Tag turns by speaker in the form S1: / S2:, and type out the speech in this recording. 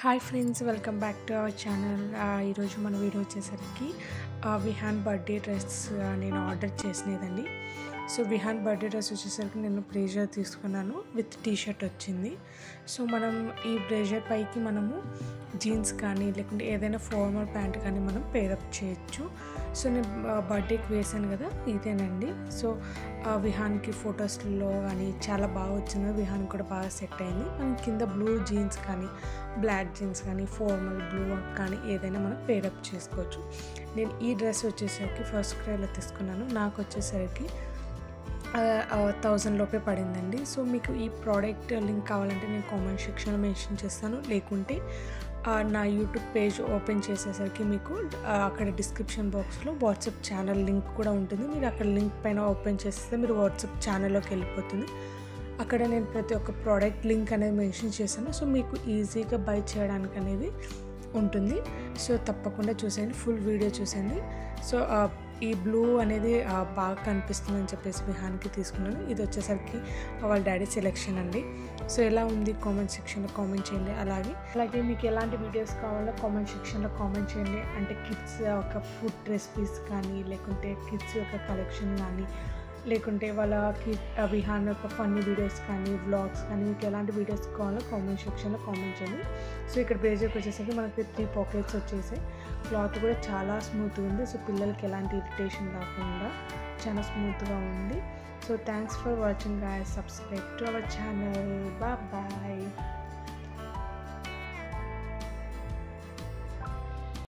S1: Hi friends, welcome back to our channel. ఈరోజు మన video వచ్చేసరికి విహాన్ బర్త్డే డ్రెస్ నేను ఆర్డర్ చేసినదండి. సో విహాన్ బర్త్డే డ్రెస్ వచ్చేసరికి నేను బ్లేజర్ తీసుకున్నాను, విత్ టీషర్ట్ వచ్చింది. సో మనం ఈ బ్లేజర్ పైకి మనము జీన్స్ కానీ లేకుంటే ఏదైనా ఫార్మల్ ప్యాంట్ కానీ మనం పేరప్ చేయొచ్చు. సో నేను బర్త్డేకి వేసాను కదా, ఇదేనండి. సో విహాన్కి ఫొటోస్లో కానీ చాలా బాగా వచ్చింది, విహాన్ కూడా బాగా సెట్ అయింది. మనం కింద బ్లూ జీన్స్ కానీ బ్లాక్ జీన్స్ కానీ ఫార్మల్ బ్లూ కానీ ఏదైనా మనం పేరప్ చేసుకోవచ్చు. నేను ఈ డ్రెస్ వచ్చేసరికి ఫస్ట్ క్రైలో తీసుకున్నాను. నాకు వచ్చేసరికి 1000 లోపే పడిందండి. సో మీకు ఈ ప్రోడక్ట్ లింక్ కావాలంటే నేను కామెంట్ సెక్షన్లో మెన్షన్ చేస్తాను, లేకుంటే నా యూట్యూబ్ పేజ్ ఓపెన్ చేసేసరికి మీకు అక్కడ డిస్క్రిప్షన్ బాక్స్లో వాట్సాప్ ఛానల్ లింక్ కూడా ఉంటుంది. మీరు అక్కడ లింక్ పైన ఓపెన్ చేస్తే మీరు వాట్సాప్ ఛానల్లోకి వెళ్ళిపోతుంది. అక్కడ నేను ప్రతి ఒక్క ప్రోడక్ట్ లింక్ అనేది మెన్షన్ చేశాను. సో మీకు ఈజీగా బై చేయడానికి అనేది ఉంటుంది. సో తప్పకుండా చూసేయండి, ఫుల్ వీడియో చూసేయండి. సో ఈ బ్లూ అనేది బాగా కనిపిస్తుందని చెప్పేసి విహాన్కి తీసుకున్నాను. ఇది వచ్చేసరికి వాళ్ళ డాడీ సెలెక్షన్ అండి. సో ఎలా ఉంది కామెంట్ సెక్షన్లో కామెంట్ చేయండి. అలాగే మీకు ఎలాంటి వీడియోస్ కావాలో కామెంట్ సెక్షన్లో కామెంట్ చేయండి. అంటే కిడ్స్ ఒక ఫుడ్ రెసిపీస్ కానీ, లేకుంటే కిడ్స్ యొక్క కలెక్షన్ కానీ, లేకుంటే వాళ్ళకి విహాన్ యొక్క ఫన్నీ వీడియోస్ కానీ, వ్లాగ్స్ కానీ, మీకు ఎలాంటి వీడియోస్ కావాలో కామెంట్ సెక్షన్లో కామెంట్ చేయండి. సో ఇక్కడ బ్లేజర్కి వచ్చేసరికి మనకి 3 పాకెట్స్ వచ్చేసాయి. క్లాత్ కూడా చాలా స్మూత్గా ఉంది. సో పిల్లలకి ఎలాంటి ఇరిటేషన్ రాకుండా చాలా స్మూత్గా ఉంది. So thanks for watching guys. Subscribe to our channel. Bye.